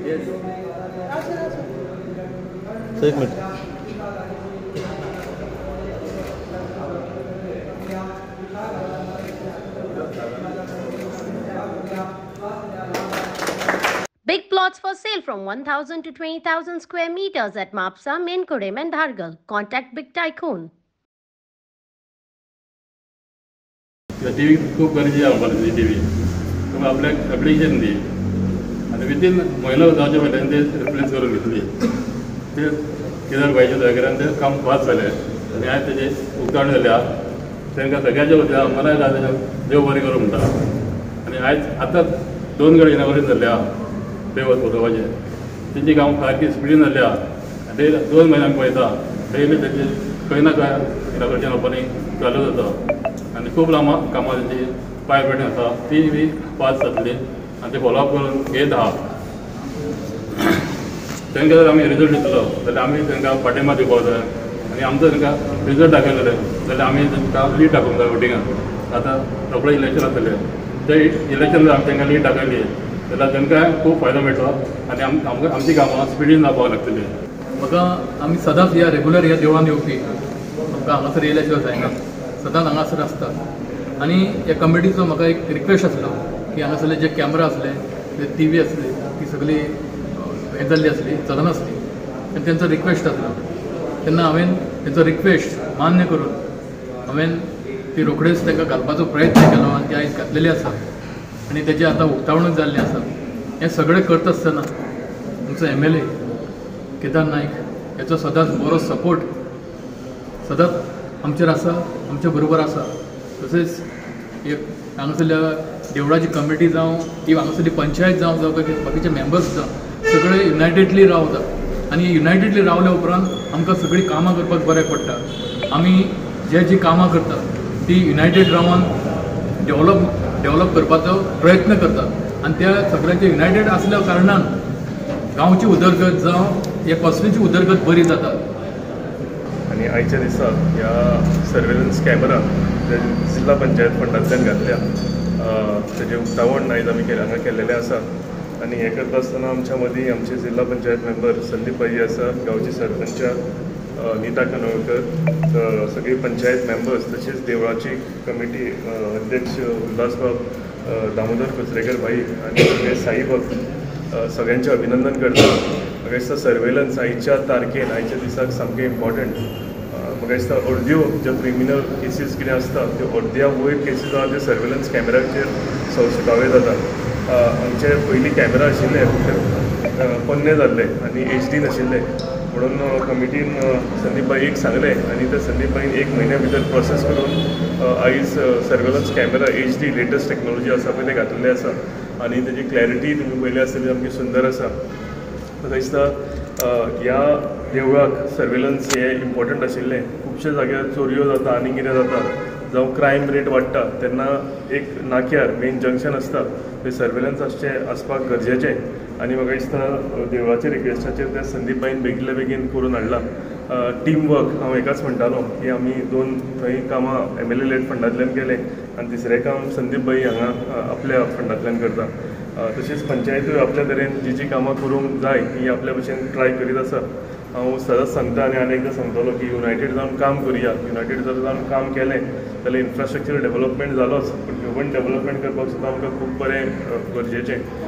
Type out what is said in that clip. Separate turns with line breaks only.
एक minute.
Big plots for sale from 1,000 to 20,000 square meters at Mapsa, Menkodem and Dhargal. Contact Big Tycoon.
TV खूप गरजेची आहे आम्हाला TV. तुम्ही आपल्या ॲप्लिकेशन दी आणि विदिन महिना जावच्या पयलीं ते रिप्लेस करून घेतली. ते कित्याक पाहिजे जाग्यार ते काम फास्ट जालें आनी आयज तेजे उक्तावण जाल्या. तांकां सगळ्यांच्या वतीन मला देव बरें करूं म्हणटा. आनी आयज आतां 2 कडेन इनॉग्रेशन जाल्लें आहा देव बरोवपाचें. तेंची काम सारकी स्पिडीन जाल्ली आहा. ते 2 म्हयने आमी पळयता डेली तेंचे खंय ना खंय इनॉग्रेशन ओपनिंग चालू जाता. आनी खूब लांब कामां तेंची पायपलायन आसा ती बी फास्ट जातली आनी ते फॉलोअप करून घेत आहा. तांकां जर आमी रिजल्ट दितलो जाल्यार आमी तांकां पाठिंबा दिवपाक जाय. आनी आमचो तांकां रिजल्ट दाखयलेले जाल्यार आमी तांकां लीड दाखोवंक जाय वोटिंगाक. आतां रोखडें इलेक्शन जातलें ते इलेक्शन जर आमी तांकां लीड दाखयली जाल्यार तांकां खूब फायदो मेळटलो आनी आमची कामां स्पिडीन जावपाक लागतली.
म्हाका आमी सदांच ह्या रेगुलर ह्या देवळान येवपी आमकां हांगासर येयल्या शिवाय जायना. सदांच हांगासर आसता. आनी ह्या कमिटीचो म्हाका एक रिक्वेस्ट आसलो की हांगासरले जे कॅमेरा आसले ते टी.व्ही आसली ती सगळी हें जाल्ली आसली चलनासली आनी तेंचो रिक्वेस्ट आसलो. तेन्ना हांवें तेंचो रिक्वेस्ट मान्य करून हांवें ती रोखडेच तांकां घालपाचो प्रयत्न केलो आनी ती आयज घातलेली आसा. आनी तेजी आतां उक्तावणूक जाल्ली आसा. हें सगळें करता आसतना आमचो MLA केदार नायक हेचो सदांच बरो सपोर्ट सदांच आमचेर आसा, आमचे बरोबर आसा. तशेंच एक हांगासरल्या देवळाची कमिटी जावं ती हांगासरली पंचायत जावं बाकीचे मेंबर्स जावं सगळे युनायटेडली रावता. आनी युनायटेडली रावल्या उपरांत आमकां सगळीं कामां करपाक बऱ्याक पडटा. आमी जी कामां करता ती युनायटेड रावन डेव्हलप करपाचो प्रयत्न करता. आनी त्या सगळ्यांचे युनायटेड आसल्या कारणान गांवची उदरगत जावं ह्या कॉन्स्टिट्युन्सीची उदरगत बरी जाता.
आनी आयच्या दिसा ह्या सर्वेलन्स कॅमेरा जिल्हा पंचायत फंडांतल्यान घातल्या तेजें उक्तावण आयज आमी हांगा केल्लेलें आसा. आनी हें करता आसतना आमच्या मदीं आमचे जिल्हा पंचायत मेंबर संदीप भाई आसा, गांवची सरपंच नीता कानोळकर, सगळी पंचायत मेंबर्स तशेंच देवळाची कमिटी अध्यक्ष उल्हासबाब दामोदर कुचरेकर भाई आनी सगळे साई भक्त सगळ्यांचें अभिनंदन करता. म्हाका दिसता सर्वेलन्स आयच्या तारखेन आयच्या दिसाक सामकें इम्पॉर्टंट. म्हाका दिसता अर्द्यो ज्यो क्रिमिनल केसीस कितें आसता त्यो अर्द्या वयर केसीस आसा त्यो सर्वेलन्स कॅमेराचेर सुटावे जाता. आमचे पयलीं कॅमेरा आशिल्ले पोन्ने जाल्ले आनी HD नाशिल्ले म्हणून कमिटीन संदीप भाईक सांगलें आनी त्या संदीप भाईन 1 म्हयन्या भितर प्रोसेस करून आयज surveillance camera HD latest technology आसा पळय ते घातलेले आसा. आनी तेजी क्लॅरिटी तुमी पयली आसतली सामकी सुंदर आसा. म्हाका दिसता ह्या देवळाक सर्वेलन्स हे इम्पॉर्टंट आशिल्लें. खुबशे जाग्यार चोरयो जाता आनी कितें जाता जावं क्रायम रेट वाडटा तेन्ना एक नाक्यार मेन जंक्शन आसता थंय सर्वेलन्स आसपाक गरजेचें. आनी म्हाका दिसता देवळाच्या रिक्वेस्टाचेर त्या संदीप भाईन बेगिल्ल्या बेगीन करून हाडला. टीम वर्क हांव एकाच म्हणटालो की आमी 2 थंय कामां MLA लेड फंडांतल्यान केलें आनी तिसरें काम संदीप भाई हांगा आपल्या फंडांतल्यान करता. तशेंच पंचायतूय आपल्या तरेन जी कामां करूंक जाय ही आपल्या भशेन ट्राय करीत आसा. हांव सदांच सांगता आनी एकदां सांगतलो की युनायटेड जावन काम करुया. युनायटेड जर जावन काम केलें जाल्यार इन्फ्रास्ट्रक्चर डेव्हलपमेंट जालोच पूण ह्युमन डेव्हलपमेंट करपाक सुद्दां आमकां खूब बरें गरजेचें.